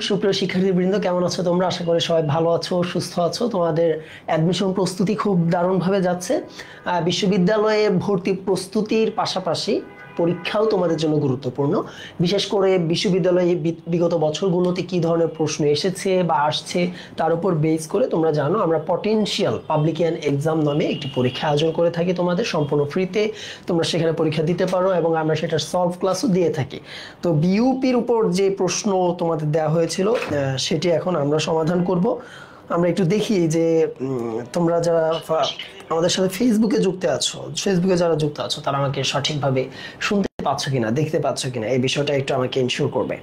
সুপ্রিয় শিক্ষার্থীবৃন্দ, কেমন আছো তোমরা? আশা করি সবাই ভালো আছো, সুস্থ আছো। তোমাদের অ্যাডমিশন প্রস্তুতি খুব দারুণভাবে যাচ্ছে। বিশ্ববিদ্যালয়ে ভর্তি প্রস্তুতির পাশাপাশি পরীক্ষাও তোমাদের জন্য গুরুত্বপূর্ণ। বিশেষ করে বিশ্ববিদ্যালয়ে বিগত বছরগুলোতে কি ধরনের প্রশ্ন এসেছে বা আসছে তার উপর বেস করে তোমরা জানো আমরা পটেনশিয়াল পাবলিক এক্সাম নামে একটি পরীক্ষা আয়োজন করে থাকি তোমাদের সম্পূর্ণ ফ্রিতে। তোমরা সেখানে পরীক্ষা দিতে পারো এবং আমরা সেটার সলভ ক্লাসও দিয়ে থাকি। তো বিইউপির উপর যে প্রশ্ন তোমাদের দেওয়া হয়েছিল সেটি এখন আমরা সমাধান করব। আমরা একটু দেখি যে তোমরা যারা আমাদের সাথে ফেসবুকে যারা যুক্ত আছো তারা আমাকে সঠিকভাবে শুনতে পাচ্ছ কিনা, দেখতে পাচ্ছ কিনা, এই বিষয়টা একটু আমাকে ইনশিওর করবে।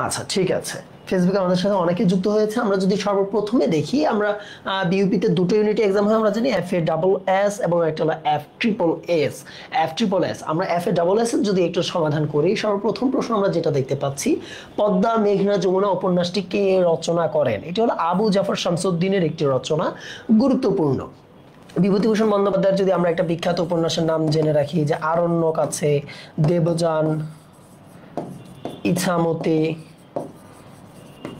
আচ্ছা, ঠিক আছে। ফেসবুকে আমাদের সাথে অনেকে যুক্ত হয়েছে। আমরা যদি সর্বপ্রথমে দেখি, আমরা বিইউপিতে দুটো ইউনিট এক্সাম হয় আমরা জানি, FASS এবং একটা হলো FSSS। আমরা FASS এর যদি একটু সমাধান করি, সর্বপ্রথম প্রশ্ন আমরা যেটা দেখতে পাচ্ছি, পদ্মা মেঘনা যমুনা উপন্যাসটি কে রচনা করেন? এটি হলো আবু জাফর শামসুদ্দিনের একটি রচনা, গুরুত্বপূর্ণ। বিভূতিভূষণ বন্দ্যোপাধ্যায়ের যদি আমরা একটা বিখ্যাত উপন্যাসের নাম জেনে রাখি, যে আরণ্যক আছে, দেবযান, ইছামতি,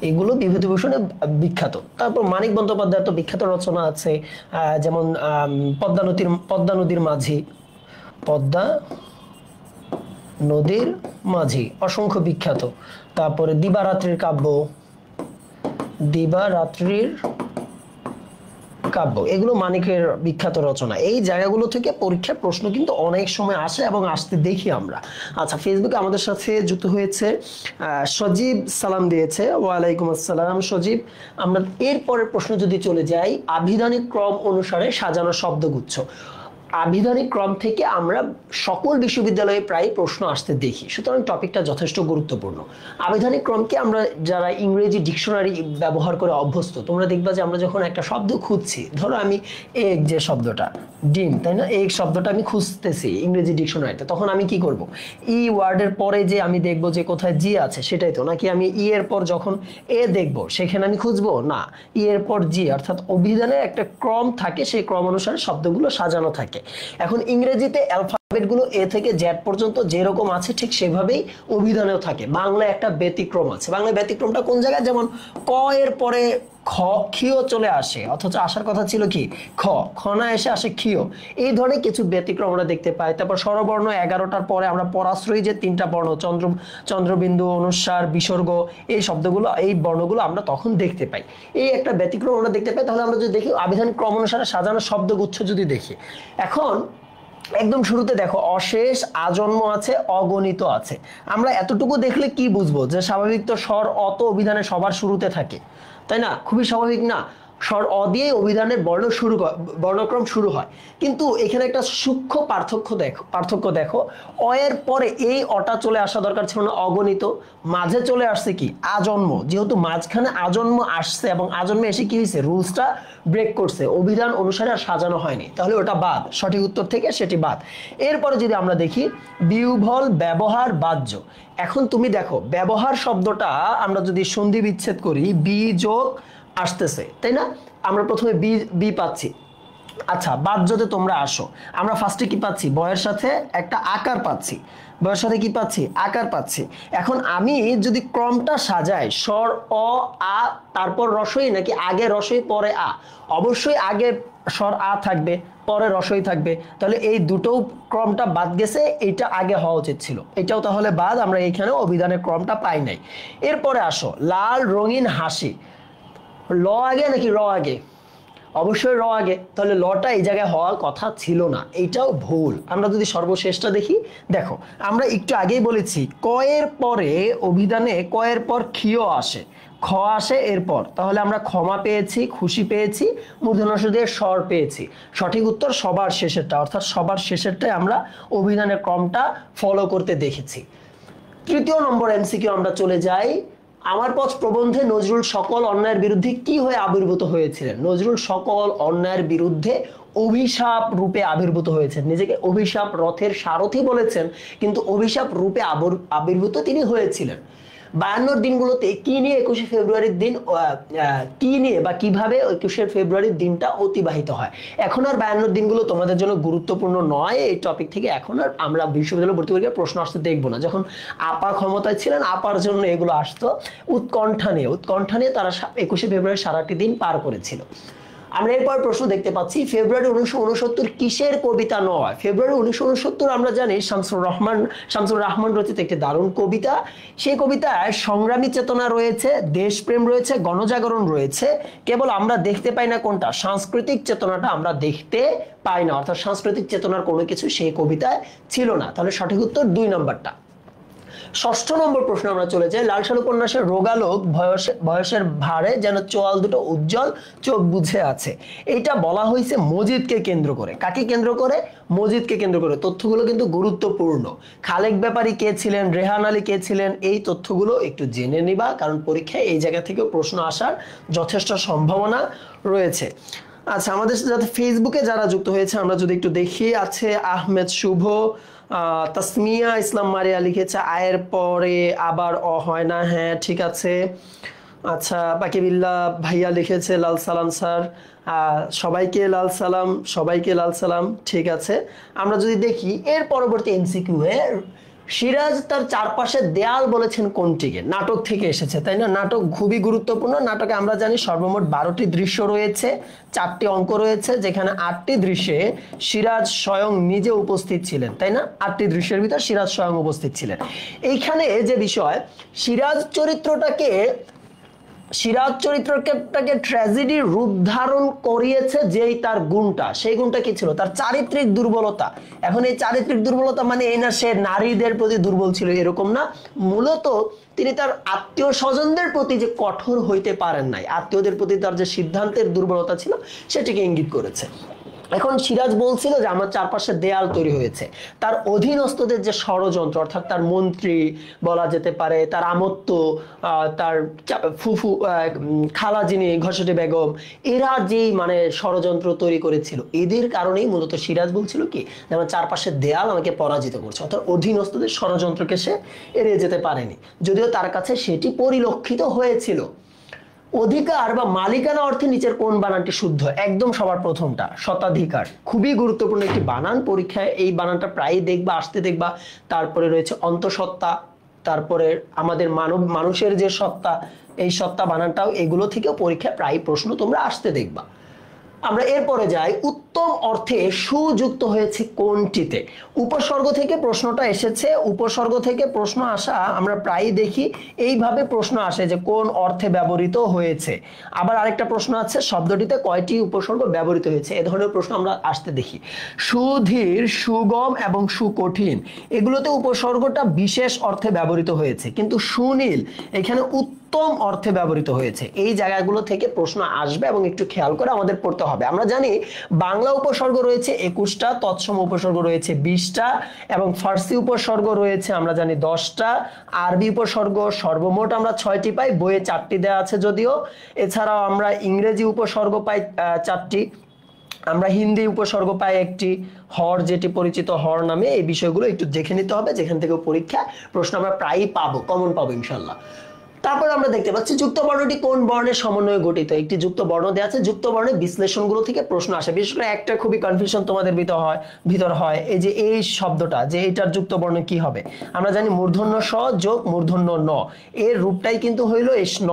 এগুলো বিভূতিভূষণের বিখ্যাত। তারপর মানিক বন্দ্যোপাধ্যায়ের তো বিখ্যাত রচনা আছে, যেমন পদ্মা নদীর মাঝি অসংখ্য বিখ্যাত। তারপরে দিবারাত্রির কাব্য, এগুলো মানিকের বিখ্যাত রচনা। এই জায়গাগুলো থেকে পরীক্ষার প্রশ্ন কিন্তু অনেক সময় আসে এবং আসতে দেখি আমরা। আচ্ছা, ফেসবুকে আমাদের সাথে যুক্ত হয়েছে সজীব, সালাম দিয়েছে। ওয়ালাইকুম আসসালাম সজীব। আমরা এরপরের প্রশ্ন যদি চলে যাই, আভিধানিক ক্রম অনুসারে সাজানো শব্দগুচ্ছ। আভিধানিক ক্রম থেকে আমরা সকল বিশ্ববিদ্যালয়ে প্রায় প্রশ্ন আসতে দেখি, সুতরাং টপিকটা যথেষ্ট গুরুত্বপূর্ণ। আভিধানিক ক্রমকে আমরা যারা ইংরেজি ডিকশনারি ব্যবহার করে অভ্যস্ত, তোমরা দেখবা যে আমরা যখন একটা শব্দ খুঁজছি, ধরো আমি এগ, যে শব্দটা ডিম, তাই না, এই শব্দটা আমি খুঁজতেছি ইংরেজি ডিকশনারিতে, তখন আমি কি করব? ই ওয়ার্ডের পরে যে আমি দেখব যে কোথায় জি আছে সেটাই তো, নাকি আমি ই এর পর যখন এ দেখব সেখানে আমি খুঁজবো? না, ই এর পর জি, অর্থাৎ অভিধানের একটা ক্রম থাকে, সেই ক্রম অনুসারে শব্দগুলো সাজানো থাকে। এখন ইংরেজিতে অ্যালফাবেটগুলো এ থেকে জেড পর্যন্ত যেরকম আছে ঠিক সেভাবেই অভিধানেও থাকে। বাংলায় একটা ব্যতিক্রম আছে। বাংলায় ব্যতিক্রমটা কোন জায়গায়? যেমন ক এর পরে খিও চলে আসে, অথচ আসার কথা ছিল কি খ না এসে আসে খিও। এই ধরনের কিছু ব্যতিক্রম আমরা দেখতে পাই। তারপর স্বরবর্ণ 11টার পরে আমরা পরাশ্রয়ী যে 3টা বর্ণ, চন্দ্রবিন্দু, অনুস্বার, বিসর্গ, এই শব্দগুলো, এই বর্ণগুলো আমরা তখন দেখতে পাই। এই একটা ব্যতিক্রম আমরা দেখতে পাই। তাহলে আমরা যদি দেখি আভিধানিক ক্রম অনুসারে সাজানো শব্দগুচ্ছ যদি দেখি, এখন একদম শুরুতে দেখো অশেষ, আজন্ম আছে, অগণিত আছে। আমরা এতটুকু দেখলে কি বুঝবো? যে স্বাভাবিক তো স্বর অত অভিধানে সবার শুরুতে থাকে, তাই না? খুবই স্বাভাবিক না? স্বর অ দিয়ে অভিধানের বর্ণক্রম শুরু হয়। কিন্তু এখানে একটা সূক্ষ্ম পার্থক্য দেখো, অ এর পরে এই অটা চলে আসা দরকার ছিল না, অগণিত। মাঝে চলে আসছে কি আজন্ম। যেহেতু মাঝখানে আজন্ম আসছে এবং আজন্মে এসে কি হয়েছে, রুলসটা ব্রেক করছে, অভিধান অনুসারে আর সাজানো হয়নি, তাহলে ওটা বাদ। সঠিক উত্তর থেকে সেটি বাদ। এরপরে যদি আমরা দেখি বিউভল, ব্যবহার, বাহ্য। এখন তুমি দেখো ব্যবহার শব্দটা আমরা যদি সন্ধি বিচ্ছেদ করি, বি যোগ আসতেছে, তাই না? আমরা প্রথমে বি পাচ্ছি। আচ্ছা, বাহ্যতে তোমরা আসো। আমরা ফার্স্টে কি পাচ্ছি? বয়ের সাথে একটা আকার পাচ্ছি। বয়ের সাথে কি পাচ্ছি? আকার পাচ্ছি। এখন আমি যদি ক্রমটা সাজাই, স্বর অ আ তারপর রসই, নাকি আগে রসই পরে আ? অবশ্যই আগে স্বর আ থাকবে, পরে রসই থাকবে। তাহলে এই দুটো ক্রমটা বাদ গেছে, এইটা আগে হওয়া উচিত ছিল, এটাও তাহলে বাদ। আমরা এইখানে অভিধানের ক্রমটা পাই নাই। এরপরে আসো লাল রঙিন হাসি। ল আগে নাকি র আগে? অবশ্যই র আগে। তাহলে লটা এই জায়গায় হওয়ার কথা ছিল না, এইটাও ভুল। আমরা যদি সর্বশেষটা দেখি, দেখো আমরা একটু আগেই বলেছি ক এর পরে অভিধানে ক এর পর খিও আসে, খ আসে এরপর। তাহলে আমরা ক্ষমা পেয়েছি, খুশি পেয়েছি, মূর্ধন্য ষ দিয়ে স্বর পেয়েছি। সঠিক উত্তর সবার শেষেরটা, অর্থাৎ সবার শেষেরটাই আমরা অভিধানের ক্রমটা ফলো করতে দেখেছি। তৃতীয় নম্বর এমসিকিউ আমরা চলে যাই। আমার পথ প্রবন্ধে নজরুল সকল অন্যায়ের বিরুদ্ধে কি হয়ে আবির্ভূত হয়েছিলেন? নজরুল সকল অন্যায়ের বিরুদ্ধে অভিশাপ রূপে আবির্ভূত হয়েছেন। নিজেকে অভিশাপ রথের সারথি বলেছেন, কিন্তু অভিশাপ রূপে আবির্ভূত তিনি হয়েছিলেন। 52 দিনগুলোতে কি নিয়ে 21শে ফেব্রুয়ারির দিন কি নিয়ে বা কিভাবে 21শে ফেব্রুয়ারির দিনটা অতিবাহিত হয়। এখন আর 52 দিনগুলো তোমাদের জন্য গুরুত্বপূর্ণ নয় এই টপিক থেকে। এখন আর আমরা বিশ্ববিদ্যালয় ভর্তি পরীক্ষার প্রশ্ন আসতে দেখবো না। যখন আপা ক্ষমতায় ছিলেন, আপার জন্য এগুলো আসতো উৎকণ্ঠা নিয়ে তারা 21শে ফেব্রুয়ারি সারাটি দিন পার করেছিল। আমরা এরপর প্রশ্ন দেখতে পাচ্ছি, ফেব্রুয়ারি 1969 কিসের কবিতা নয়? ফেব্রুয়ারি 1969 আমরা জানি শামসুর রাহমান রচিত একটি দারুণ কবিতা। সেই কবিতায় সংগ্রামী চেতনা রয়েছে, দেশপ্রেম রয়েছে, গণজাগরণ রয়েছে। কেবল আমরা দেখতে পাই না কোনটা? সাংস্কৃতিক চেতনাটা আমরা দেখতে পাই না, অর্থাৎ সাংস্কৃতিক চেতনার কোনো কিছু সেই কবিতায় ছিল না। তাহলে সঠিক উত্তর 2 নম্বরটা। 6 নম্বর প্রশ্ন আমরা চলে যাই। লাল সালু উপন্যাসের রোগালোক বয়সের ভারে যেন চোয়াল দুটো উজ্জ্বল, চোখ বুঝে আছে। এইটা বলা হয়েছে মজিদকে কেন্দ্র করে। কাকে কেন্দ্র করে? মজিদকে কেন্দ্র করে। তথ্যগুলো কিন্তু গুরুত্বপূর্ণ। খালেক ব্যাপারী কে ছিলেন, রেহান আলী কে ছিলেন, এই তথ্যগুলো একটু জেনে নিবা, কারণ পরীক্ষায় এই জায়গা থেকে প্রশ্ন আসার যথেষ্ট সম্ভাবনা রয়েছে। আচ্ছা, আমাদের সাথে ফেসবুকে যারা যুক্ত হয়েছে আমরা যদি একটু দেখি, আছে আহমেদ শুভ, তাসমিয়া ইসলাম মারিয়া লিখেছে আয়ের পরে আবার হয় না, হ্যাঁ ঠিক আছে। আচ্ছা, বাকিবিল্লাহ ভাইয়া লিখেছে লাল সালাম স্যার, সবাইকে লাল সালাম, সবাইকে লাল সালাম, ঠিক আছে। আমরা যদি দেখি এর পরবর্তী এমসিকিউ এ সিরাজ তার চারপাশে দেয়াল বলেছেন কোনটিকে? নাটক থেকে এসেছে, তাই না? নাটক খুবই গুরুত্বপূর্ণ। নাটকে আমরা জানি সর্বমোট 12টি দৃশ্য রয়েছে, 4টি অঙ্ক রয়েছে, যেখানে 8টি দৃশ্যে সিরাজ স্বয়ং নিজে উপস্থিত ছিলেন, তাই না? 8টি দৃশ্যের ভিতর সিরাজ স্বয়ং উপস্থিত ছিলেন। এইখানে যে বিষয়, সিরাজ চরিত্রটাকে ট্র্যাজেডির রূপ ধারণ করিয়েছে যেই তার গুণটা, সেই গুণটা কি ছিল? তার চারিত্রিক দুর্বলতা। এখন এই চারিত্রিক দুর্বলতা মানে এই না সে নারীদের প্রতি দুর্বল ছিল, এরকম না। মূলত তিনি তার আত্মীয় স্বজনদের প্রতি যে কঠোর হইতে পারেন নাই, আত্মীয়দের প্রতি তার যে সিদ্ধান্তের দুর্বলতা ছিল সেটিকে ইঙ্গিত করেছে। এখন সিরাজ বলছিল যে আমার চারপাশে দেয়াল তৈরি হয়েছে, তার অধীনস্থদের যে ষড়যন্ত্র, অর্থাৎ তার মন্ত্রী বলা যেতে পারে, তার আমত্ত, তার ফুফু খালা যিনি ঘসেটে বেগম, এরা যেই মানে ষড়যন্ত্র তৈরি করেছিল, এদের কারণেই মূলত সিরাজ বলছিল কি যে আমার চারপাশে দেয়াল আমাকে পরাজিত করছে, অর্থাৎ অধীনস্থদের ষড়যন্ত্রকে সে এড়িয়ে যেতে পারেনি, যদিও তার কাছে সেটি পরিলক্ষিত হয়েছিল। অধিকার বা মালিকানা অর্থে নিচের কোন বানানটি শুদ্ধ? একদম সবার প্রথমটা, শতাধিকার। খুবই গুরুত্বপূর্ণ একটি বানান, পরীক্ষায় এই বানানটা প্রায়ই দেখবা, আসতে দেখবা। তারপরে রয়েছে অন্তঃসত্ত্বা, তারপরে আমাদের মানুষের যে সত্তা, এই সত্তা বানানটাও, এগুলো থেকেও পরীক্ষায় প্রায় প্রশ্ন তোমরা আসতে দেখবা। আমরা এরপরে যাই, উত্তম অর্থে সুযুক্ত হয়েছে কোনটিতে? উপসর্গ থেকে প্রশ্নটা এসেছে, উপসর্গ থেকে প্রশ্ন আসা আমরা প্রায়ই দেখি, এইভাবে প্রশ্ন আসে যে কোন অর্থে ব্যবহৃত হয়েছে। আবার আরেকটা প্রশ্ন আছে, শব্দটিতে কয়টি উপসর্গ ব্যবহৃত হয়েছে? এ ধরনের প্রশ্ন আমরা আসতে দেখি। সুধীর, সুগম এবং সুকঠিন, এগুলোতে উপসর্গটা বিশেষ অর্থে ব্যবহৃত হয়েছে, কিন্তু সুনীল এখানে উত্তম অর্থে ব্যবহৃত হয়েছে। এই জায়গাগুলো থেকে প্রশ্ন আসবে এবং একটু খেয়াল করে আমাদের পড়তে হবে। আমরা জানি বাংলা উপসর্গ রয়েছে 21টা, তৎসম উপসর্গ রয়েছে 20টা, এবং ফার্সি উপসর্গ রয়েছে আমরা জানি 10টা, আরবি উপসর্গ সর্বমোট আমরা 6টি পাই, বইয়ে 4টি দেওয়া আছে যদিও। এছাড়াও আমরা ইংরেজি উপসর্গ পাই 4টি, আমরা হিন্দি উপসর্গ পাই 1টি, হর যেটি পরিচিত হর নামে। এই বিষয়গুলো একটু দেখে নিতে হবে, যেখান থেকে পরীক্ষা প্রশ্ন আমরা প্রায়ই পাবো, কমন পাবো ইনশাল্লাহ। তারপর আমরা দেখতে পাচ্ছি যুক্ত বর্ণটি কোন বর্ণের সমন্বয়ে গঠিত? একটি যুক্ত বর্ণ দেওয়া আছে, যুক্ত বর্ণের বিশ্লেষণগুলো থেকে প্রশ্ন আসে। বিশেষ করে একটা খুবই কনফিউশন তোমাদের ভিতর হয়, এই যে এই শব্দটা, যে এটার যুক্ত বর্ণ কি হবে? আমরা জানি মূর্ধন্য স যোগ মূর্ধন্য ন, এর রূপটাই কিন্তু হইলো এস ন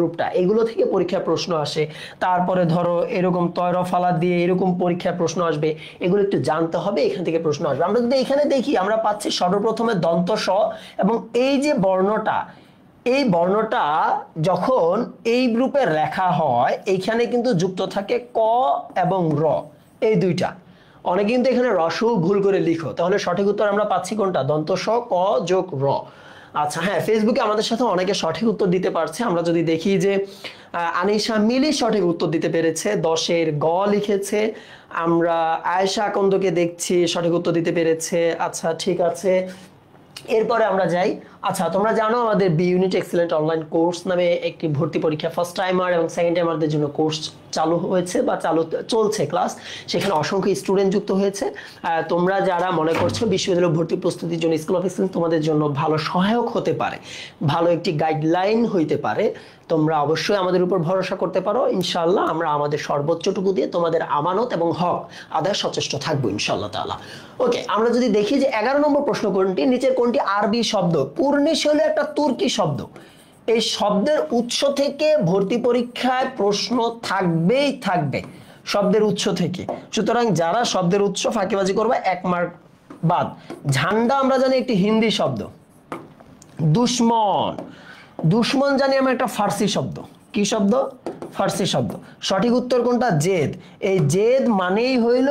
রূপটা, এগুলো থেকে পরীক্ষায় প্রশ্ন আসে। তারপরে ধরো এরকম তয়রফালা দিয়ে এরকম পরীক্ষায় প্রশ্ন আসবে, এগুলো একটু জানতে হবে, এখান থেকে প্রশ্ন আসবে। আমরা যদি এখানে দেখি, আমরা পাচ্ছি সর্বপ্রথমে দন্ত স, এবং এই যে বর্ণটা, এই বর্ণটা যখন এই গ্রুপে লেখা হয়, এইখানে কিন্তু যুক্ত থাকে ক এবং র, এই দুইটা। অনেকে কিন্তু এখানে রসও ভুল করে লিখো, তাহলে সঠিক উত্তর আমরা পাচ্ছি কোনটা? দন্ত স, ক যোগ র। আচ্ছা হ্যাঁ, ফেসবুকে আমাদের সাথে অনেকে সঠিক উত্তর দিতে পারছে। আমরা যদি দেখি যে আনিশা মিলি সঠিক উত্তর দিতে পেরেছে, 10-এর গ লিখেছে। আমরা আয়েশা আকন্দকে দেখছি সঠিক উত্তর দিতে পেরেছে। আচ্ছা ঠিক আছে, এরপরে আমরা যাই আচ্ছা, তোমরা জানো আমাদের B unit excellent online course নামে একটি ভর্তি পরীক্ষা ফার্স্ট টাইমার এবং সেকেন্ড টাইমারদের জন্য কোর্স চালু হয়েছে বা চলছে ক্লাস। সেখানে অসংখ্য স্টুডেন্ট যুক্ত হয়েছে। তোমরা যারা মনে করছো বিশ্ববিদ্যালয় ভর্তি প্রস্তুতির জন্য স্কুল অফ এক্সেলেন্স তোমাদের জন্য ভালো সহায়ক হতে পারে, ভালো একটি গাইডলাইন হইতে পারে, তোমরা অবশ্যই আমাদের উপর ভরসা করতে পারো। ইনশাআল্লাহ আমরা আমাদের সর্বোচ্চটুকু দিয়ে তোমাদের আমানত এবং হক আদায় সচেষ্ট থাকবো ইনশাআল্লাহ তাআলা। ওকে, আমরা যদি দেখি যে 11 নম্বর প্রশ্ন কোনটি, নিচের কোনটি আরবি শব্দ? কুর্নিশ হলো একটা তুর্কি শব্দ। এই শব্দের উৎস থেকে ভর্তি পরীক্ষায় প্রশ্ন থাকবেই থাকবে, শব্দের উৎস থেকে। সুতরাং যারা শব্দের উৎস ফাঁকিবাজি করবে 1 মার্ক বাদ। ঝান্ডা আমরা জানি একটি হিন্দি শব্দ। দুশ্মন, দুশ্মন জানি আমরা একটা ফার্সি শব্দ। কি শব্দ? ফার্সি শব্দ। সঠিক উত্তর কোনটা? জেদ। এই জেদ মানেই হইল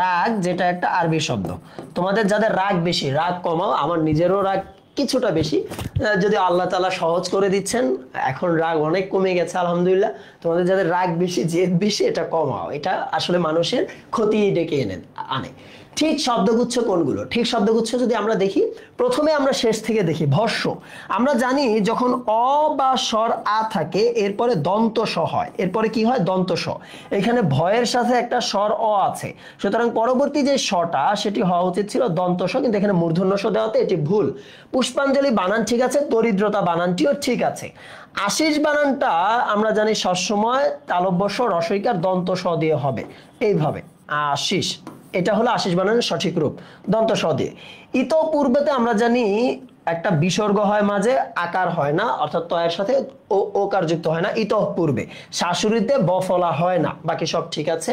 রাগ, যেটা একটা আরবি শব্দ। তোমাদের যাদের রাগ বেশি, রাগ কমাও। আমার নিজেরও রাগ কিছুটা বেশি, যদি আল্লাহ তাআলা সহজ করে দিচ্ছেন, এখন রাগ অনেক কমে গেছে আলহামদুলিল্লাহ। তোমাদের যাদের রাগ বেশি, জেদ বেশি, এটা কমাও। এটা আসলে মানুষের ক্ষতি ডেকে আনে। ঠিক শব্দগুচ্ছ কোনগুলো? ঠিক শব্দগুচ্ছ যদি আমরা দেখি, প্রথমে আমরা শেষ থেকে দেখি। ভস্য, আমরা জানি যখন অ বা স্বর আ থাকে এরপরে দন্ত স হয়। এরপরে কি হয়? দন্ত স। এখানে ভয়ের সাথে একটা স্বর অ আছে, সুতরাং পরবর্তী যে সটা সেটি হওয়া উচিত ছিল দন্ত স, কিন্তু এখানে মূর্ধন্য স দেওয়াতে এটি ভুল। পুষ্পাঞ্জলি বানান ঠিক আছে, দরিদ্রতা বানানটিও ঠিক আছে। আশিস বানানটা আমরা জানি সবসময় তালব্য স রসইকার দন্ত স দিয়ে হবে, এইভাবে আশিস। এটা হলো আশিস বানানের সঠিক রূপ, দন্ত স দিয়ে। ইতপূর্বেতে আমরা জানি একটা বিসর্গ হয় মাঝে, আকার হয় না, অর্থাৎ তয়ের সাথে ওকার যুক্ত হয় না ইতপূর্বে। শাশুড়িতে বফলা হয় না, বাকি সব ঠিক আছে।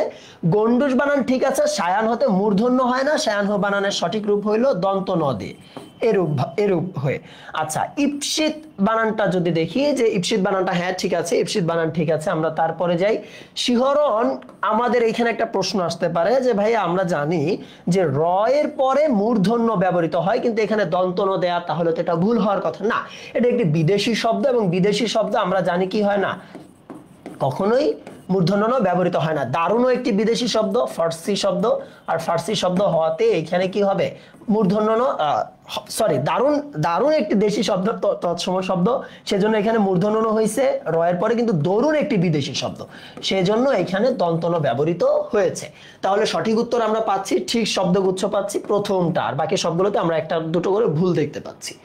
গন্ডুস বানান ঠিক আছে, সায়ান হতে মূর্ধন্য হয় না, সায়ান বানানের সঠিক রূপ হইল দন্ত ন দিয়ে, এরূপ হয়ে। আচ্ছা, ইপসিত বানানটা যদি দেখি, যে ইপসিত বানানটা হ্যাঁ ঠিক আছে, ইপসিত বানান ঠিক আছে। আমরা তারপরে যাই শিহরণ। আমাদের এখানে একটা প্রশ্ন আসতে পারে যে ভাই আমরা জানি যে র এর পরে মূর্ধন্য ব্যবহৃত হয়, কিন্তু এখানে দন্ত ন দেয়া, তাহলে তো এটা ভুল হওয়ার কথা না। এটা একটি বিদেশি শব্দ, এবং বিদেশি শব্দ আমরা জানি কি হয় না, কখনোই মূর্ধন্য ন ব্যবহৃত হয় না। দারুণও একটি বিদেশি শব্দ, ফার্সি শব্দ, আর ফার্সি শব্দ হওয়াতে এখানে কি হবে? মূর্ধন্য ন, সরি, দারুণ, দারুণ একটি দেশি শব্দ, তৎসম শব্দ, সেজন্য এখানে মূর্ধন্য ন হয়েছে র এর পরে, কিন্তু দরুণ একটি বিদেশি শব্দ, সেজন্য এখানে দন্ত ন ব্যবহৃত হয়েছে। তাহলে সঠিক উত্তর আমরা পাচ্ছি, ঠিক শব্দগুচ্ছ পাচ্ছি প্রথমটা, আর বাকি সবগুলোতে আমরা একটা দুটো করে ভুল দেখতে পাচ্ছি।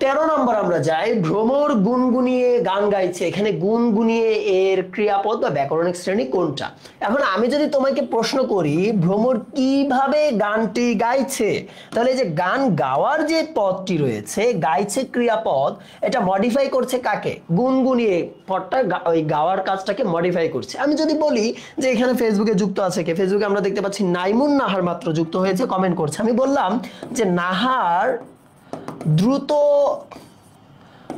13 নম্বর আমরা যাই। ভ্রমর গুনগুনিয়ে গান গাইছে। এখানে গুনগুনিয়ে এর ক্রিয়াপদ বা ব্যাকরণিক শ্রেণী কোনটা? এখন আমি যদি তোমাকে প্রশ্ন করি ভ্রমর কিভাবে গানটি গাইছে, তাহলে এই যে গান গাওয়ার যে পদটি রয়েছে, গাইছে ক্রিয়াপদ, এটা মডিফাই করছে কাকে? গুনগুনিয়ে পদটা, ওই গাওয়ার কাজটাকে মডিফাই করছে। আমি যদি বলি যে এখানে ফেসবুকে যুক্ত আছে কে, ফেসবুকে আমরা দেখতে পাচ্ছি নাইমুন নাহার মাত্র যুক্ত হয়েছে, কমেন্ট করছে। আমি বললাম যে নাহার দ্রুত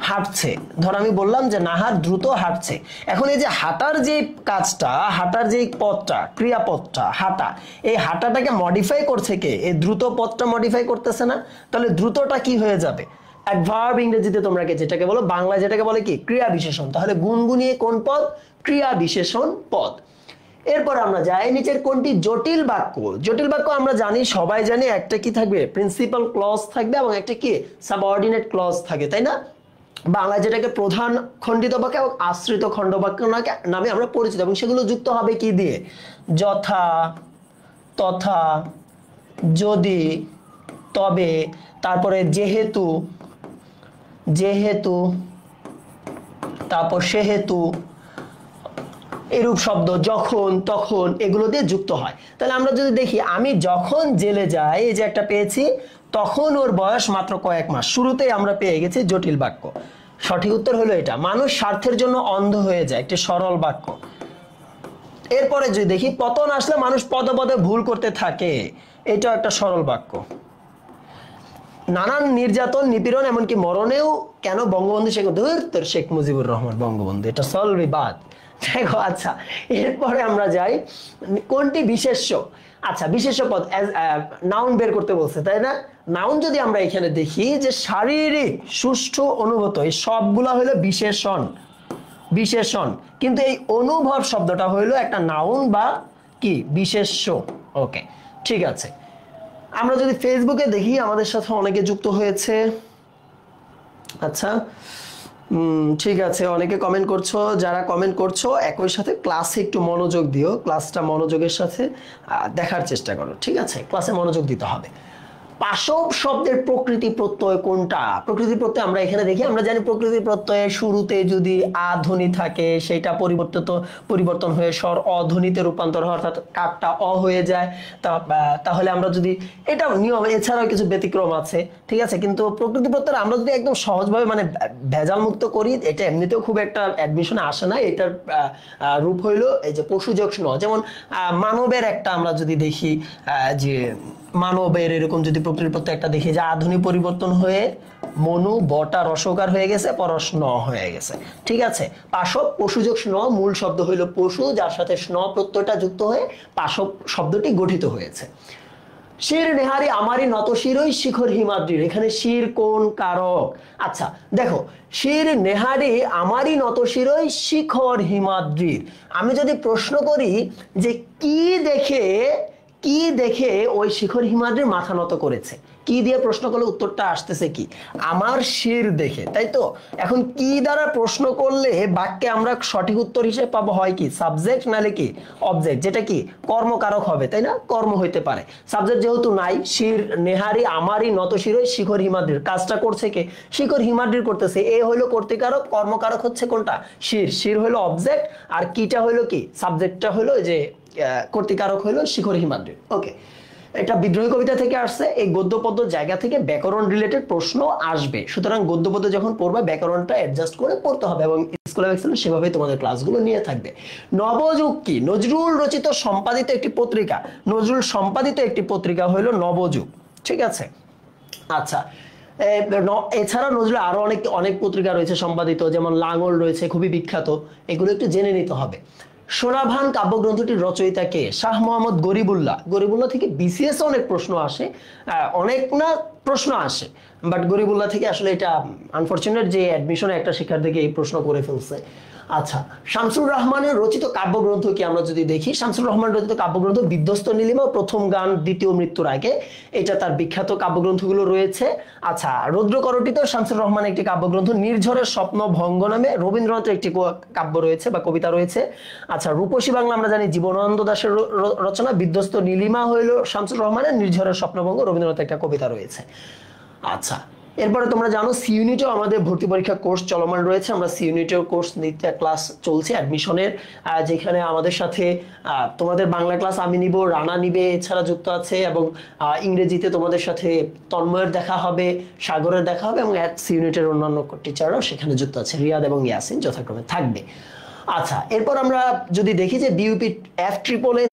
হাঁটছে, ধর আমি বললাম যে নাহার দ্রুত হাঁটছে। এখন এই যে হাঁটার যে কাজটা, হাঁটার যে পদটা, ক্রিয়াপদটা হাঁটা, এই হাঁটাটাকে মডিফাই করছে কে? এই দ্রুত পদটা মডিফাই করতেছে না? তাহলে দ্রুতটা কি হয়ে যাবে? অ্যাডভার্ব ইংরেজিতে তোমরা যেটাকে বলো, বাংলায় যেটাকে বলে কি? ক্রিয়া বিশেষণ। তাহলে গুনগুনিয়ে কোন পদ? ক্রিয়া বিশেষণ পদ। এরপর আমরা যাই, নিচের কোনটি জটিল বাক্য? জটিল বাক্য আমরা জানি, সবাই জানি, একটা কি থাকবে? প্রিন্সিপাল ক্লজ থাকবে, এবং একটা কি? সাবঅর্ডিনেট ক্লজ থাকে, তাই না? বাংলা যেটাকে প্রধান খণ্ডিত বাক্য এবং আশ্রিত খণ্ড বাক্য নামে আমরা পরিচিত, এবং সেগুলো যুক্ত হবে কি দিয়ে? যথা, তথা, যদি, তবে, তারপরে যেহেতু, যেহেতু, তারপর সেহেতু, এরূপ শব্দ, যখন, তখন, এগুলো দিয়ে যুক্ত হয়। তাহলে আমরা যদি দেখি, আমি যখন জেলে যাই, এই যে একটা পেয়েছি, তখন ওর বয়স মাত্র কয়েক মাস, শুরুতেই আমরা পেয়ে গেছি জটিল বাক্য। সঠিক উত্তর হলো এটা। মানুষ স্বার্থের জন্য অন্ধ হয়ে যায়, একটি সরল বাক্য। এরপরে যদি দেখি, পতন আসলে মানুষ পদে পদে ভুল করতে থাকে, এটাও একটা সরল বাক্য। নানান নির্যাতন, নিপীড়ন, এমনকি মরণেও কেন বঙ্গবন্ধু শেখ মুজিবুর রহমান বঙ্গবন্ধু, এটা সলভই বাদ। দেখো, আচ্ছা, এরপরে আমরা যাই, কোনটি বিশেষ্য? আচ্ছা, বিশেষ্য পদ, নাউন বের করতে বলছে, তাই না? নাউন যদি আমরা এখানে দেখি যে শারীরিক, সুষ্ঠু, অনুভূত, এই সবগুলা হলো বিশেষণ, বিশেষণ। কিন্তু এই অনুভব শব্দটা হইলো একটা নাউন বা কি? বিশেষ্য। ওকে, ঠিক আছে। আমরা যদি ফেসবুকে দেখি, আমাদের সাথে অনেকে যুক্ত হয়েছে। আচ্ছা, ঠিক আছে, অনেকে কমেন্ট করছো, যারা কমেন্ট করছো একই সাথে ক্লাসে একটু মনোযোগ দিও, ক্লাসটা মনোযোগের সাথে দেখার চেষ্টা করো, ঠিক আছে? ক্লাসে মনোযোগ দিতে হবে। পাশব শব্দের প্রকৃতি প্রত্যয় কোনটা? প্রকৃতি প্রত্যয় আমরা এখানে দেখি, আমরা জানি প্রকৃতি প্রত্যয়ের শুরুতে যদি আ ধ্বনি থাকে সেটা পরিবর্তন হয়ে স্বর অধ্বনিতে রূপান্তর হয়, অর্থাৎ কাকটা অ হয়ে যায়। তাহলে আমরা যদি, এটা নিয়ম, এছাড়াও কিছু ব্যতিক্রম আছে, ঠিক আছে? কিন্তু প্রকৃতি প্রত্যয় আমরা যদি একদম সহজভাবে মানে ভেজাল মুক্ত করি, এটা এমনিতেও খুব একটা অ্যাডমিশনে আসে না। এটার রূপ হইলো এই যে পশুযোগ স্ন, যেমন মানবের একটা আমরা যদি দেখি যে মানবের এরকম যদি প্রকৃতি প্রত্যয় একটা দেখি যে আধুনিক পরিবর্তন হয়ে মনু বটা রসকার হয়ে গেছে, পরশ ন হয়ে গেছে, ঠিক আছে? পাশব পশুযোগ স্ন, মূল শব্দ হইল পশু, যার সাথে স্ন প্রত্যয়টা যুক্ত হয়ে পাশব শব্দটি গঠিত হয়েছে। শির নেহারি আমারই নত শিরই শিখর হিমাদ্রির, এখানে শির কোন কারক? আচ্ছা দেখো, শির নেহারি আমারই নত শিরই শিখর হিমাদ্রির, আমি যদি প্রশ্ন করি যে কি দেখে ওই শিখর হিমাদ্রির মাথা নত করেছে, কি দিয়ে প্রশ্ন করলে উত্তরটা আসতেছে কি? আমার শির দেখে, তাই তো? এখন কি দ্বারা প্রশ্ন করলে বাক্যে আমরা সঠিক উত্তর হিসেবে পাবো হয় কি সাবজেক্ট, নালে কি অবজেক্ট, যেটা কি কর্মকারক হবে, তাই না? কর্ম হইতে পারে। সাবজেক্ট যেহেতু নাই, শির নেহারি আমারই নত শিরই শিখর হিমাদ্রির, কাজটা করছে কে? শিখর হিমাদ্রির করতেছে। এ হইলো কর্তৃকারক, কর্মকারক হচ্ছে কোনটা? শির হইলো অবজেক্ট, আর কিটা হইলো কি সাবজেক্টটা হইলো যে কর্তৃকারক হইলো শিখর হিমাদ্রি। ওকে, এটা বিদ্রোহী কবিতা থেকে আসছে। এই গদ্য পদ্য জায়গা থেকে ব্যাকরণ রিলেটেড প্রশ্ন আসবে, সুতরাং গদ্য পদ্য যখন পড়বে ব্যাকরণটা অ্যাডজাস্ট করে পড়তে হবে, এবং স্কুল অফ এক্সেলেন্স সেভাবে তোমাদের ক্লাসগুলো নিয়ে থাকবে। নবযুগ কি? নজরুল রচিত সম্পাদিত একটি পত্রিকা, নজরুল সম্পাদিত একটি পত্রিকা হইলো নবযুগ, ঠিক আছে? আচ্ছা, এছাড়া নজরুল আরো অনেক পত্রিকা রয়েছে সম্পাদিত, যেমন লাঙল রয়েছে, খুবই বিখ্যাত, এগুলো একটু জেনে নিতে হবে। সোনাভান কাব্যগ্রন্থটির রচয়িতা কে? শাহ মোহাম্মদ গরিবুল্লাহ থেকে বিসিএস অনেক প্রশ্ন আসে, অনেক না প্রশ্ন আসে, বাট গরিবুল্লাহ থেকে আসলে এটা আনফরচুনেট যে অ্যাডমিশনে একটা শিক্ষার্থীকে এই প্রশ্ন করে ফেলছে। আচ্ছা, শামসুর রহমানের রচিত কাব্যগ্রন্থ কি? আমরা যদি দেখি শামসুর রহমান রচিত কাব্যগ্রন্থ বিধ্বস্ত নীলিমা, প্রথম গান, দ্বিতীয় মৃত্যুর আগে, এটা তার বিখ্যাত কাব্যগ্রন্থগুলো রয়েছে। আচ্ছা, রৌদ্রকরটিত শামসুর রহমান একটি কাব্যগ্রন্থ। নির্ঝরের স্বপ্ন ভঙ্গ নামে রবীন্দ্রনাথের একটি কাব্য রয়েছে বা কবিতা রয়েছে। আচ্ছা, রূপসী বাংলা আমরা জানি জীবনানন্দ দাশের রচনা। বিধ্বস্ত নীলিমা হইল শামসুর রহমানের, নির্ঝরের স্বপ্নভঙ্গ রবীন্দ্রনাথের একটা কবিতা রয়েছে। আচ্ছা, এরপরে তোমরা জানো সি ইউনিটেও আমাদের ভর্তি পরীক্ষা কোর্স চলমান রয়েছে, আমরা সি ইউনিটের কোর্স নিতে ক্লাস চলছে অ্যাডমিশনের, যেখানে আমাদের সাথে তোমাদের বাংলা ক্লাস আমি নিব, রানা নিবে, এছাড়া যুক্ত আছে, এবং ইংরেজিতে তোমাদের সাথে তন্ময়ের দেখা হবে, সাগরের দেখা হবে, এবং সি ইউনিটের অন্যান্য টিচাররাও সেখানে যুক্ত আছে, রিয়াদ এবং ইয়াসিন যথাক্রমে থাকবে। আচ্ছা, এরপর আমরা যদি দেখি যে বিউপি FEEE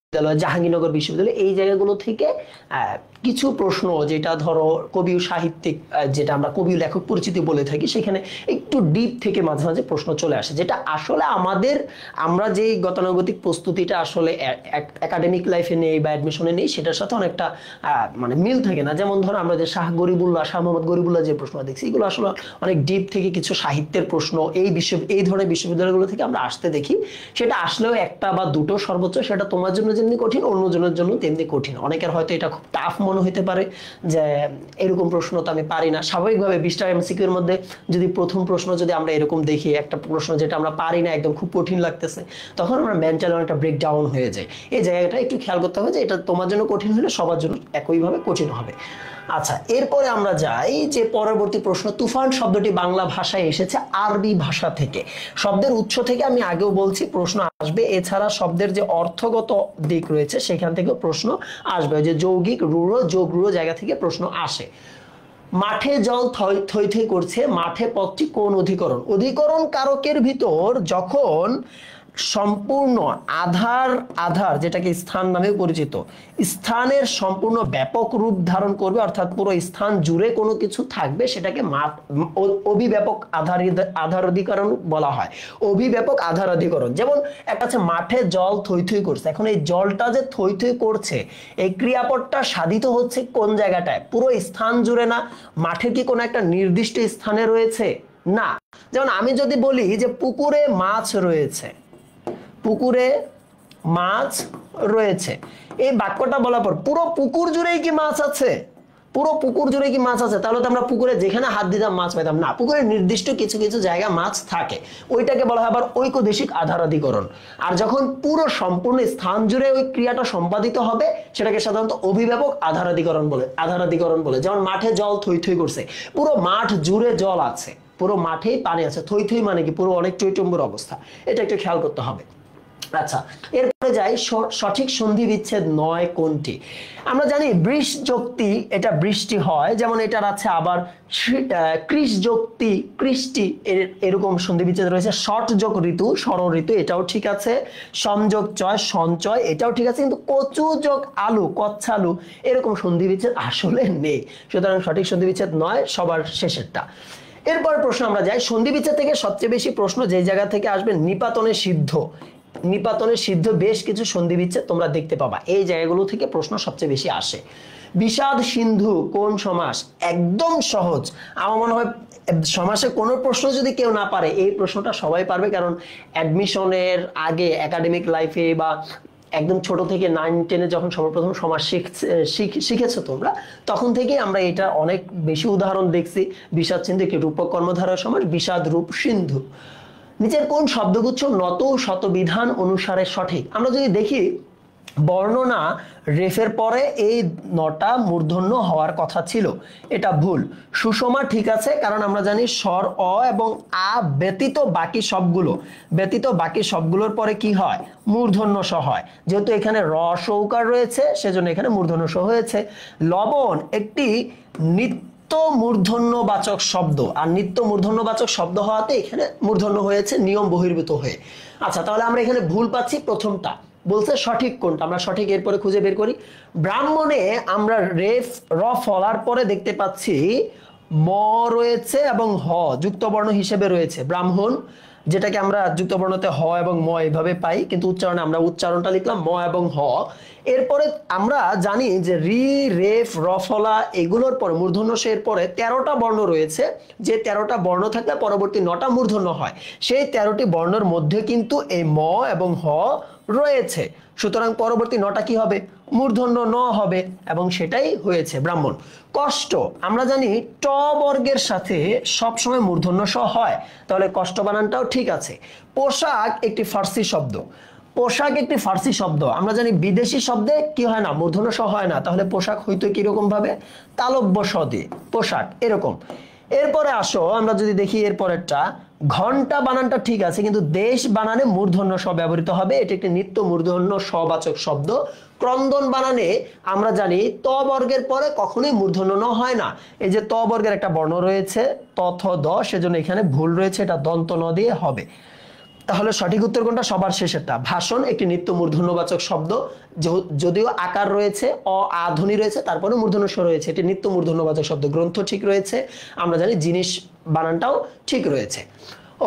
জাহাঙ্গীরনগর বিশ্ববিদ্যালয়, এই জায়গাগুলো থেকে কিছু প্রশ্ন, যেটা ধরো কবি সাহিত্যিক, যেটা আমরা কবি লেখক পরিচিতি বলে থাকি, সেখানে একটু ডিপ থেকে মাঝে মাঝে প্রশ্ন চলে আসে, যেটা আসলে আমরা যে গতানুগতিক প্রস্তুতিটা আসলে একাডেমিক লাইফে নেই বা অ্যাডমিশনে নেই, সেটার সাথে অনেকটা মানে মিল থাকে না। যেমন ধরো আমরা যে শাহ মোহাম্মদ গরিবুল্লাহ যে প্রশ্ন দেখছি, এগুলো আসলে অনেক ডিপ থেকে কিছু সাহিত্যের প্রশ্ন এই ধরনের বিশ্ববিদ্যালয়গুলো থেকে আমরা আসতে দেখি। সেটা আসলেও একটা বা দুটো সর্বোচ্চ, সেটা তোমার জন্য যেমনি কঠিন, অন্যজনের জন্য তেমনি কঠিন। অনেকের হয়তো এটা খুব টাফ মনে হতে পারে যে এরকম প্রশ্ন তো আমি পারি না। স্বাভাবিকভাবে 20টা MCQ এর মধ্যে যদি প্রথম প্রশ্ন যদি আমরা এরকম দেখি, একটা প্রশ্ন যেটা আমরা পারি না, একদম খুব কঠিন লাগতেছে, তখন আমরা মেন্টাল অনেকটা ব্রেকডাউন হয়ে যায়। এই জায়গাটা একটু খেয়াল করতে হবে যে এটা তোমার জন্য কঠিন হলে সবার জন্য একইভাবে কঠিন হবে। আচ্ছা, এরপরে আমরা যাই যে পরবর্তী প্রশ্ন, তুফান শব্দটি বাংলা ভাষায় এসেছে আরবি ভাষা থেকে। শব্দের উৎস থেকে আমি আগেও বলছি প্রশ্ন আসবে, এছাড়া শব্দের যে অর্থগত দিক রয়েছে সেখান থেকেও প্রশ্ন আসবে, যে যৌগিক রূঢ় যোগ রূঢ় জায়গা থেকে প্রশ্ন আসে। মাঠে জল থই থই করছে, মাঠে পদটি কোন অধিকরণ? অধিকরণ কারকের ভিতর যখন সম্পূর্ণ আধার যেটাকে স্থান নামে পরিচিত, স্থানের সম্পূর্ণ ব্যাপক রূপ ধারণ করবে, অর্থাৎ পুরো স্থান জুড়ে কোনো কিছু থাকবে, সেটাকে অভিব্যাপক আধার অধিকরণ বলা হয়। অভিব্যাপক আধার অধিকরণ, যেমন একটা আছে মাঠে জল থই থই করছে। এখন এই জলটা যে থই থই করছে, এই ক্রিয়াপদটা সাধিত হচ্ছে কোন জায়গাটায়? পুরো স্থান জুড়ে না। মাঠে কি কোনো একটা নির্দিষ্ট স্থানে রয়েছে? না। যেমন আমি যদি বলি যে পুকুরে মাছ রয়েছে, পুকুরে মাছ রয়েছে, এই বাক্যটা বলার পর পুরো পুকুর জুড়েই কি মাছ আছে? পুরো পুকুর জুড়ে কি মাছ আছে? তাহলে তো আমরা পুকুরে যেখানে হাত দিতাম মাছ পেতাম না। পুকুরের নির্দিষ্ট কিছু কিছু জায়গায় মাছ থাকে, ওইটাকে বলা হয় আবার ঐকদেশিক আধারাধিকরণ। আর যখন পুরো সম্পূর্ণ স্থান জুড়ে ওই ক্রিয়াটা সম্পাদিত হবে সেটাকে সাধারণত অভিভাবক আধারাধিকরণ বলে। যেমন মাঠে জল থই থই করছে, পুরো মাঠ জুড়ে জল আছে, পুরো মাঠেই পানি আছে। থই থই মানে কি? পুরো অনেক টইটম্বুর অবস্থা। এটা একটু খেয়াল করতে হবে। আচ্ছা, এরপরে যাই, সঠিক সন্ধি বিচ্ছেদ নয় কোনটি? আমরা জানি বৃষযুক্তি, এটা বৃষ্টি হয়, যেমন এটার আছে। আবার কৃষযুক্তি, কৃষ্টি, এরকম সন্ধি বিচ্ছেদ রয়েছে। ষটযোগ ঋতু, ষড় ঋতু, এটাও ঠিক আছে। সমযোগ চয়, সঞ্চয়, এটাও ঠিক আছে। কিন্তু কচু যোগ আলু, কচ্ছালু, এরকম সন্ধি বিচ্ছেদ আসলে নেই। সুতরাং সঠিক সন্ধি বিচ্ছেদ নয়, সবার শেষেরটা। এরপর প্রশ্ন আমরা যাই, সন্ধি বিচ্ছেদ থেকে সবচেয়ে বেশি প্রশ্ন যে জায়গা থেকে আসবে, নিপাতনে সিদ্ধ। নিপাতনে সিদ্ধ বেশ কিছু সন্ধি বিচ্ছেদ তোমরা দেখতে পাবা, এই জায়গাগুলো থেকে প্রশ্ন সবচেয়ে বেশি আসে। বিষাদ সিন্ধু কোন সমাস? একদম সহজ। আমার মনে হয় সমাসে কোনো প্রশ্ন যদি কেউ না পারে, এই প্রশ্নটা সবাই পারবে, কারণ অ্যাডমিশনের আগে একাডেমিক লাইফে বা একদম ছোট থেকে 9-10-এ যখন সর্বপ্রথম সমাস শিখেছো তোমরা, তখন থেকেই আমরা এটা অনেক বেশি উদাহরণ দেখছি। বিষাদ সিন্ধু একটি রূপক কর্মধারয় সমাস, বিষাদ রূপ সিন্ধু। নিচের কোন শব্দগুচ্ছ নত শতবিধান অনুসারে সঠিক? আমরা যদি দেখি, বর্ণনা রেফের পরে এই নটা মূর্ধন্য হওয়ার কথা ছিল, এটা ভুল। সুষমা ঠিক আছে, কারণ আমরা জানি স্বর অ এবং আ ব্যতীত বাকি সবগুলোর পরে কি হয়? মূর্ধন্য স হয়। যেহেতু এখানে র সৌকার রয়েছে, সেজন্য এখানে মূর্ধন্য স হয়েছে। লবণ একটি নিত্য মূর্ধন্যবাচক শব্দ, আর নিত্য মূর্ধন্যবাচক শব্দ হওয়াতে এখানে মূর্ধন্য হয়েছে নিয়ম বহির্ভূত হয়ে। আচ্ছা, তাহলে আমরা এখানে ভুল পাচ্ছি প্রথমটা। বলছে সঠিক কোনটা, আমরা সঠিক এরপরে খুঁজে বের করি। ব্রাহ্মণে আমরা র ফলার পরে দেখতে পাচ্ছি ম রয়েছে এবং হ যুক্ত বর্ণ হিসেবে রয়েছে। ব্রাহ্মণ, যেটাকে আমরা যুক্ত বর্ণতে হ এবং ম এইভাবে পাই, কিন্তু উচ্চারণে আমরা উচ্চারণটা লিখলাম ম এবং হ। এরপরে আমরা জানি যে রি, রেফ, রফলা এগুলোর পরে মূর্ধন্য সে এর পরে 13টা বর্ণ রয়েছে। যে 13টা বর্ণ থাকলে পরবর্তী 9টা মূর্ধন্য হয়, সেই 13টি বর্ণের মধ্যে কিন্তু এই ম এবং হ রয়েছে। সুতরাং পরবর্তী 9টা কি হবে? মূর্ধন্য ন হবে, এবং সেটাই হয়েছে ব্রাহ্মণ। কষ্ট, আমরা জানি ট বর্গের সাথে সবসময় মূর্ধন্য স হয়, তাহলে কষ্ট বানানটাও ঠিক আছে। পোশাক একটি ফার্সি শব্দ, আমরা জানি বিদেশি শব্দে কি হয় না? মূর্ধন্য স হয় না, তাহলে পোশাক হইতো কিরকম ভাবে? তালব্য স দিয়ে পোশাক, এরকম। এরপরে আসো, আমরা যদি দেখি এরপরেরটা, ঘন্টা বানানটা ঠিক আছে, কিন্তু দেশ বানানে মূর্ধন্য স ব্যবহৃত হবে, এটা একটি নিত্য মূর্ধন্য সবাচক শব্দ। ক্রন্দন বানানে আমরা জানি ত বর্গের পরে কখনোই মূর্ধন্য ন হয় না। এই যে ত বর্গের একটা বর্ণ রয়েছে তথ দ, সেজন্য এখানে ভুল রয়েছে, এটা দন্ত ন দিয়ে হবে। তাহলে সঠিক উত্তর কোনটা? সবার শেষেরটা। ভাষণ একটি নিত্য মূর্ধন্যবাচক শব্দ, যদিও আকার রয়েছে, অ আ ধ্বনি রয়েছে, তারপরে মূর্ধন্য স রয়েছে, এটি নিত্য মূর্ধন্যবাচক শব্দ। গ্রন্থ ঠিক রয়েছে, আমরা জানি জিনিস বানানটাও ঠিক রয়েছে।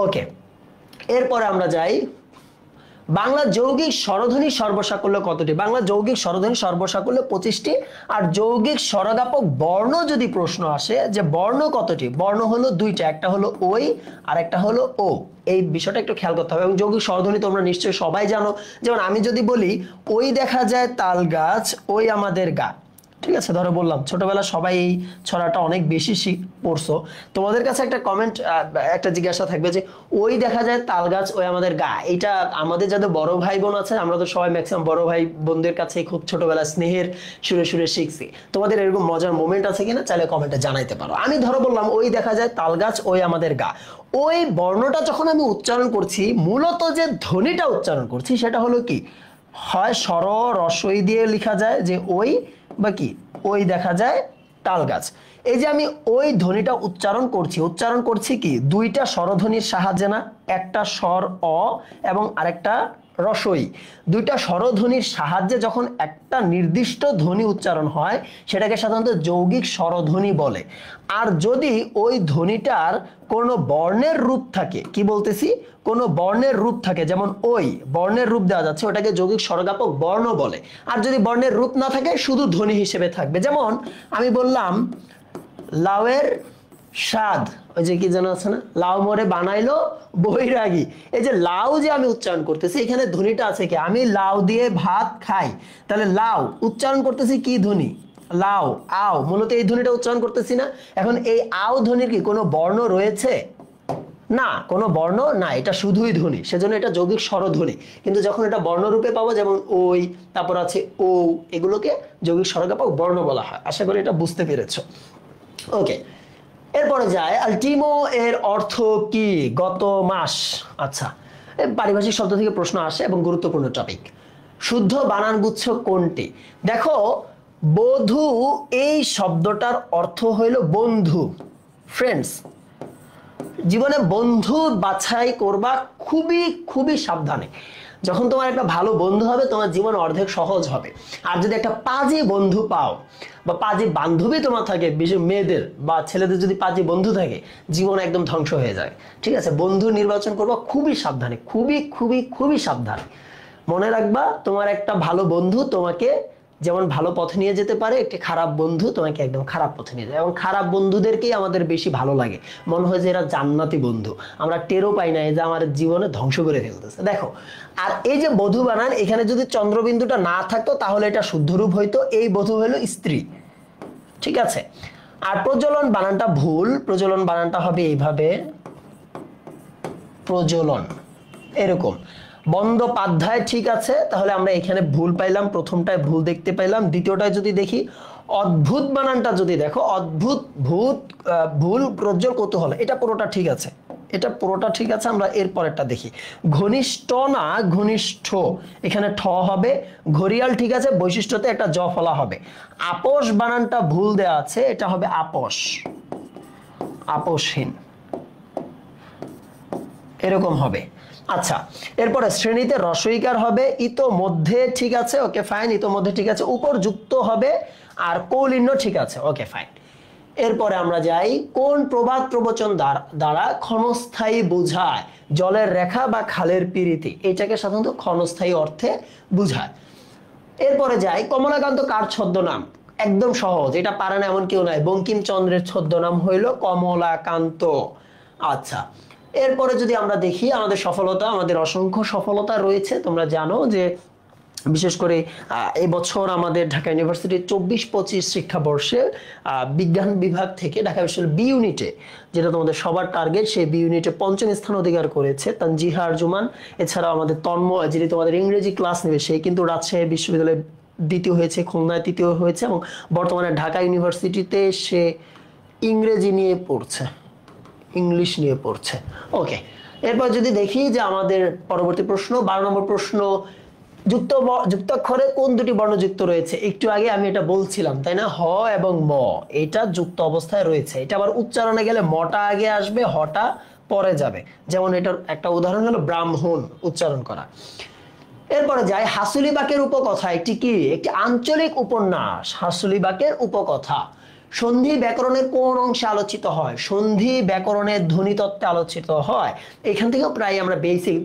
ওকে, এরপরে আমরা যাই, বাংলা যৌগিক স্বরধ্বনি সর্বসাকল্য কতটি? বাংলা যৌগিক স্বরধ্বনি সর্বসাকল্য 25টি। আর যৌগিক স্বরজ্ঞাপক বর্ণ যদি প্রশ্ন আসে যে বর্ণ কতটি, বর্ণ হলো 2টা, একটা হলো ওই আর একটা হলো ও। এই বিষয়টা একটু খেয়াল করতে হবে। এবং যৌগিক স্বরধ্বনি তোমরা নিশ্চয়ই সবাই জানো। যেমন আমি যদি বলি ওই দেখা যায় তাল গাছ, ওই আমাদের গা, ঠিক আছে? ধরো বললাম, ছোটবেলা সবাই এই ছড়াটা অনেক বেশি পড়ছো। তোমাদের কাছে একটা কমেন্ট, একটা জিজ্ঞাসা থাকবে যে ওই দেখা যায় তাল গাছ, ওই আমাদের গা, এটা আমাদের যাদের বড় ভাই বোন আছে, আমরা তো সবাই ম্যাক্সিমাম বড় ভাই বোনদের কাছে খুব ছোটবেলা স্নেহের সুরে সুরে শিখছি। তোমাদের এরকম মজার মোমেন্ট আছে কিনা চাইলে কমেন্টে জানাইতে পারো। আমি ধরো বললাম ওই দেখা যায় তাল গাছ, ওই আমাদের গা। ওই বর্ণটা যখন আমি উচ্চারণ করছি, মূলত যে ধ্বনিটা উচ্চারণ করছি সেটা হলো কি, হয় স্বর রস্বই দিয়ে লেখা যায় যে ওই, বা কি ওই দেখা যায় তাল গাছ। এই যে আমি ওই ধ্বনিটা উচ্চারণ করছি কি 2টা স্বরধ্বনির সাহায্যে না? একটা স্বর অ এবং আরেকটা রস্বই। 2টা স্বরধ্বনির সাহায্যে যখন একটা নির্দিষ্ট ধ্বনি উচ্চারণ হয়, সেটাকে সাধারণত যৌগিক স্বরধ্বনি বলে। আর যদি ওই ধ্বনিটার কোনো বর্ণের রূপ থাকে, কি বলতেছি, কোনো বর্ণের রূপ থাকে, যেমন ওই বর্ণের রূপ দেওয়া যাচ্ছে, ওটাকে যৌগিক স্বরজ্ঞাপক বর্ণ বলে। আর যদি বর্ণের রূপ না থাকে, শুধু ধ্বনি হিসেবে থাকবে। যেমন আমি বললাম লাউয়ের স্বাদ, ওই যে কি যেন আছে না, লাউ মোরে বানাইলো বৈরাগী। এই যে লাউ যে আমি উচ্চারণ করতেছি, এখানে ধ্বনিটা আছে কি, আমি লাউ দিয়ে ভাত খাই, তাহলে লাউ উচ্চারণ করতেছি কি ধ্বনি? লাউ, আও, মূলত এই ধ্বনিটা উচ্চারণ করতেছি না। এখন এই আও ধ্বনির কি কোনো বর্ণ রয়েছে? না, কোনো বর্ণ না, এটা শুধুই ধ্বনি, সেজন্য এটা যৌগিক স্বরধ্বনি। কিন্তু যখন এটা বর্ণরূপে পাবো, যেমন ওই, তারপর আছে ও, এগুলোকে যৌগিক স্বরজ্ঞাপক বর্ণ বলা হয়। আশা করি এটা বুঝতে পেরেছো। ওকে, এরপরে যায় আলটিমো এর অর্থ কি? গত মাস। আচ্ছা, পারিভাষিক শব্দ থেকে প্রশ্ন আসে এবং গুরুত্বপূর্ণ টপিক। শুদ্ধ বানানগুচ্ছ কোনটি? দেখো, বধূ এই শব্দটার অর্থ হইল বন্ধু, ফ্রেন্ডস। জীবনে বন্ধু বাছাই করবা খুবই খুবই সাবধানে। যখন তোমার একটা ভালো বন্ধু হবে, তোমার জীবন অর্ধেক সহজ হবে। আর যদি একটা পাজি বন্ধু পাও বা পাজি বান্ধবী তোমার থাকে, বিশেষ মেয়েদের বা ছেলেদের যদি পাজি বন্ধু থাকে, জীবন একদম ধ্বংস হয়ে যায়। ঠিক আছে, বন্ধু নির্বাচন করবা খুবই সাবধানে, খুবই খুবই খুবই সাবধানে। মনে রাখবা, তোমার একটা ভালো বন্ধু তোমাকে যেমন ভালো পথে নিয়ে যেতে পারে, একটি খারাপ বন্ধু তোমাকে একদম খারাপ পথে নিয়ে যায়। এবং খারাপ বন্ধুদেরকেই আমাদের বেশি ভালো লাগে, মনে হয় যে এরা জান্নাতি বন্ধু, আমরা টেরও পাই না যে আমার জীবনে ধ্বংস করে ফেলতেছে। দেখো, আর এই যে বধূ বানান, এখানে যদি চন্দ্রবিন্দুটা না থাকতো তাহলে এটা শুদ্ধ রূপ হইতো, এই বধূ হলো স্ত্রী। ঠিক আছে, আর প্রজ্বলন বানানটা ভুল, প্রজ্বলন বানানটা হবে এইভাবে, প্রজ্বলন, এরকম। বন্দ্যোপাধ্যায়, ঠিক আছে, তাহলে আমরা এখানে ভুল পাইলাম, প্রথমটায় ভুল দেখতে পাইলাম। দ্বিতীয়টায় যদি দেখি, অদ্ভুত বানানটা যদি দেখো, অদ্ভুত, ভূত, ভুল, প্রজ্জ্বল, কৌতূহল, এটা পুরোটা ঠিক আছে, এটা পুরোটা ঠিক আছে। আমরা এর পরেরটা দেখি, ঘনিষ্ঠ না ঘনিষ্ঠ, এখানে ঠ হবে। ঘড়িয়াল, ঠিক আছে, বৈশিষ্ট্যতে একটা জ ফলা হবে। আপোষ বানানটা ভুল দেয়া আছে, এটা হবে আপোষ, আপোষহীন, এরকম হবে। আচ্ছা, এরপরে শ্রেণীতে রসইকার হবে, ইতোমধ্যে, ঠিক আছে, ওকে ফাইন, ইতোমধ্যে ঠিক আছে। উপর যুক্ত হবে, আর কৌলিন্য, ঠিক আছে, ওকে ফাইন। এরপরে আমরা যাই, কোন প্রবাদ প্রবচন দ্বারা ক্ষণস্থায়ী বোঝায়? জলের রেখা বা খালের পিরিতি, এটাকে সাধারণত ক্ষণস্থায়ী অর্থে বুঝায়। এরপরে যাই, কমলাকান্ত কার ছদ্মনাম? একদম সহজ, এটা পারে না এমন কেউ নাই, বঙ্কিমচন্দ্রের ছদ্মনাম হইল কমলাকান্ত। আচ্ছা, এরপরে যদি আমরা দেখি আমাদের সফলতা, আমাদের অসংখ্য সফলতা রয়েছে। তোমরা জানো যে বিশেষ করে এই বছর আমাদের ঢাকা ইউনিভার্সিটির 24-25 শিক্ষাবর্ষে বিজ্ঞান বিভাগ থেকে ঢাকা বিশ্ববিদ্যালয় বি ইউনিটে, যেটা তোমাদের সবার টার্গেট, সেই বি ইউনিটে পঞ্চম স্থান অধিকার করেছে তানজিহা আরজুমান। এছাড়াও আমাদের তন্ময়, যিনি তোমাদের ইংরেজি ক্লাস নেবে, সেই কিন্তু রাজশাহী বিশ্ববিদ্যালয়ে দ্বিতীয় হয়েছে, খুলনায় তৃতীয় হয়েছে, এবং বর্তমানে ঢাকা ইউনিভার্সিটিতে সে ইংরেজি নিয়ে পড়ছে, ইংলিশ নিয়ে পড়ছে। ওকে, এরপর যদি দেখি যে আমাদের পরবর্তী প্রশ্ন, 12 নম্বর প্রশ্ন, যুক্তাক্ষরে কোন দুটি বর্ণ যুক্ত রয়েছে? একটু আগে আমি এটা বলছিলাম, তাই না? হ এবং ম, এটা যুক্ত অবস্থায় রয়েছে। এটা আবার উচ্চারণে গেলে মটা আগে আসবে, হটা পরে যাবে। যেমন এটার একটা উদাহরণ হলো ব্রাহ্মণ উচ্চারণ করা। এরপরে যাই, হাসুলিবাকের উপকথা একটি কি? একটি আঞ্চলিক উপন্যাস, হাসুলিবাকের উপকথা। সন্ধি ব্যাকরণের কোন অংশে আলোচিত হয়? সন্ধি ব্যাকরণের ধ্বনিতত্ত্বে আলোচিত হয়। এখান থেকেও প্রায় আমরা বেসিক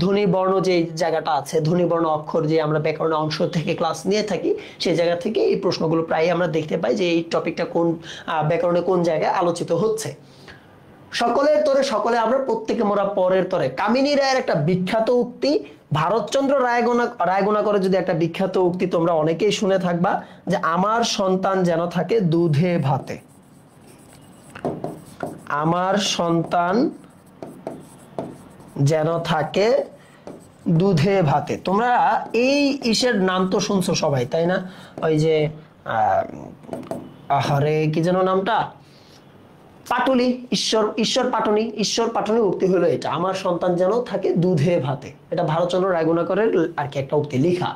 ধ্বনি বর্ণ যে জায়গাটা আছে, ধ্বনি বর্ণ অক্ষর যে আমরা ব্যাকরণের অংশ থেকে ক্লাস নিয়ে থাকি, সেই জায়গা থেকে এই প্রশ্নগুলো প্রায় আমরা দেখতে পাই যে এই টপিকটা কোন ব্যাকরণে কোন জায়গায় আলোচিত হচ্ছে। সকলের তরে সকলে আমরা, প্রত্যেকে মোরা পরের তরে, কামিনী রায়ের একটা বিখ্যাত উক্তি। ভারতচন্দ্র রায়গোনা করে যদি একটা বিখ্যাত উক্তি তোমরা অনেকেই শুনে থাকবা, যে আমার সন্তান যেন থাকে দুধে ভাতে, আমার সন্তান যেন থাকে দুধে ভাতে। তোমরা এই ইসের নাম তো শুনছো সবাই, তাই না? ওই যে আহারে কি যেন নামটা, পাটুলি, ঈশ্বর পাটুনি উক্তি হলো এটা, আমার সন্তান যেন থাকে দুধে ভাতে। এটা ভারতচন্দ্র রায়গুণাকরের আর কি একটা উক্তি লেখা।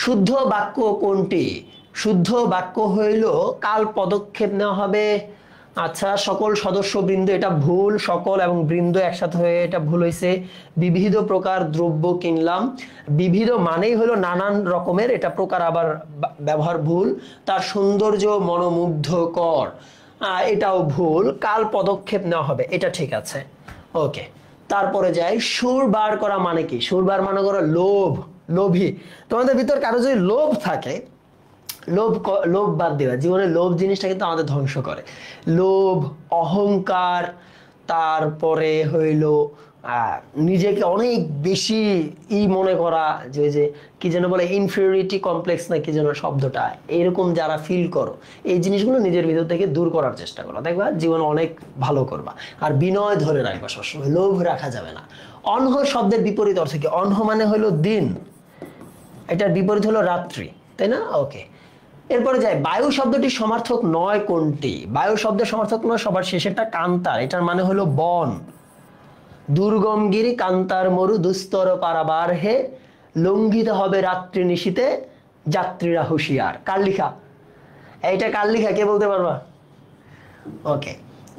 শুদ্ধ বাক্য কোনটি? শুদ্ধ বাক্য হইল কাল পদক্ষেপ নেওয়া হবে। আচ্ছা, সকল সদস্য বৃন্দ, এটা ভুল, সকল এবং বৃন্দ একসাথে হয়ে এটা ভুল হয়েছে। বিবিধ প্রকার দ্রব্য কিনলাম, বিবিধ মানেই হলো নানান রকমের, এটা প্রকার আবার ব্যবহার ভুল। তার সৌন্দর্য মনোমুগ্ধকর, এটাও ভুল। কাল পদক্ষেপ নেওয়া হবে, এটা ঠিক আছে। ওকে, তারপরে যাই, সুর বার করা মানে কি? সুর বার মানে করা লোভ, লোভী। তোমাদের ভিতর কারো যদি লোভ থাকে, লোভ বাদ দেওয়া, জীবনে লোভ জিনিসটা কিন্তু আমাদের ধ্বংস করে। লোভ, অহংকার, তারপরে হইল নিজেকে অনেক বেশি মনে করা, যে কি যেন বলে ইনফিরিয়রিটি কমপ্লেক্স না কি যেন শব্দটা, এরকম যারা ফিল করো এই জিনিসগুলো নিজের ভিতর থেকে দূর করার চেষ্টা করো, দেখবা জীবন অনেক ভালো করবা। আর বিনয় ধরে রাখবা সবসময়, লোভ রাখা যাবে না। অনহ শব্দের বিপরীত অর্থ কি? অনহ মানে হলো দিন, এটার বিপরীত হলো রাত্রি, তাই না? ওকে, এরপরে যাই, বায়ু শব্দটি সমার্থক নয় কোনটি? বায়ু শব্দের সমার্থক নয় সবার শেষেরটা কান্তার, এটার মানে হলো বন। দুর্গমগিরি কান্তার মরু দুস্তর পারাবার হে, লঙ্ঘিত হবে রাত্রি নিশীতে যাত্রীরা হুঁশিয়ার। কার লিখা? এইটা কার লিখা কে বলতে পারবা? ওকে,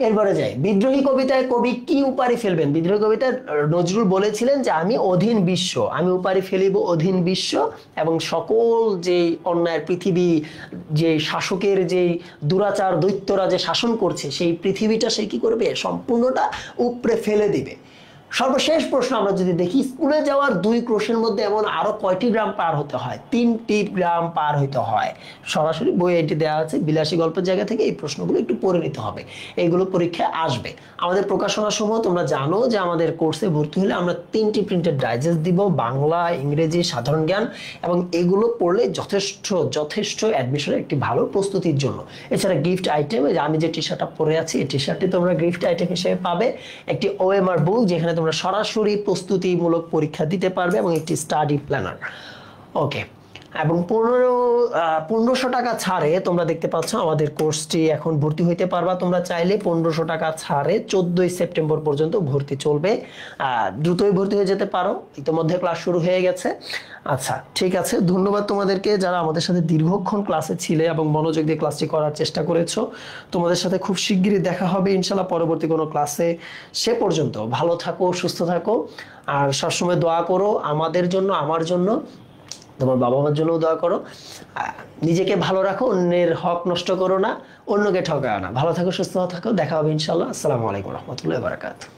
এরপরে যাই, বিদ্রোহী কবিতায় কবি কি উপারি ফেলবেন? বিদ্রোহী কবিতায় নজরুল বলেছিলেন যে আমি অধীন বিশ্ব, আমি উপারি ফেলিব অধীন বিশ্ব, এবং সকল যে অন্যায়ের পৃথিবী, যে শাসকের যে দুরাচার দৈত্যরা যে শাসন করছে সেই পৃথিবীটা সে কি করবে? সম্পূর্ণটা উপরে ফেলে দিবে। সর্বশেষ প্রশ্ন আমরা যদি দেখি, স্কুলে যাওয়ার 2 ক্রোশের মধ্যে এমন আরো কয়টি গ্রাম পার হতে হয়? 3টি গ্রাম পার হইতে হয়। সরাসরি বই এটি দেওয়া আছে, বিলাসী গল্পের জায়গা থেকে এই প্রশ্নগুলো একটু পড়ে নিতে হবে, এইগুলো পরীক্ষায় আসবে। আমাদের প্রকাশনা সমূহ তোমরা জানো যে আমাদের কোর্সে ভর্তি হলে আমরা 3টি প্রিন্টেড ডাইজেস্ট দিব, বাংলা, ইংরেজি, সাধারণ জ্ঞান, এবং এগুলো পড়লে যথেষ্ট অ্যাডমিশনের একটি ভালো প্রস্তুতির জন্য। এছাড়া গিফট আইটেম, আমি যে টি শার্টটা পরে আছি এই টি শার্টটি তোমরা গিফট আইটেম হিসেবে পাবে, একটি ওএমআর বুক যেখানে তোমরা সরাসরি প্রস্তুতিমূলক পরীক্ষা দিতে পারবে, এবং একটি স্টাডি প্ল্যানার। ওকে, এবং 1500 টাকা ছাড়ে তোমরা দেখতে পাচ্ছ আমাদের কোর্সটি এখন ভর্তি হইতে পারবা। তোমরা চাইলে 1500 টাকা ছাড়ে 14ই সেপ্টেম্বর পর্যন্ত ভর্তি চলবে, দ্রুতই ভর্তি হয়ে যেতে পারো, ইতিমধ্যে ক্লাস শুরু হয়ে গেছে। আচ্ছা, ঠিক আছে, ধন্যবাদ তোমাদেরকে যারা আমাদের সাথে দীর্ঘক্ষণ ক্লাসে ছিলে এবং মনোযোগ দিয়ে ক্লাসটি করার চেষ্টা করেছো। তোমাদের সাথে খুব শিগগিরই দেখা হবে ইনশাল্লাহ পরবর্তী কোনো ক্লাসে। সে পর্যন্ত ভালো থাকো, সুস্থ থাকো, আর সবসময় দোয়া করো আমাদের জন্য, আমার জন্য, তোমার বাবা মার জন্য দোয়া করো। নিজেকে ভালো রাখো, অন্যের হক নষ্ট করো না, অন্যকে ঠকাও না। ভালো থাকো, সুস্থ থাকো, দেখা হবে ইনশাল্লাহ। আসসালামু আলাইকুম রহমতুল্লাহি ওয়া বারাকাতুহু।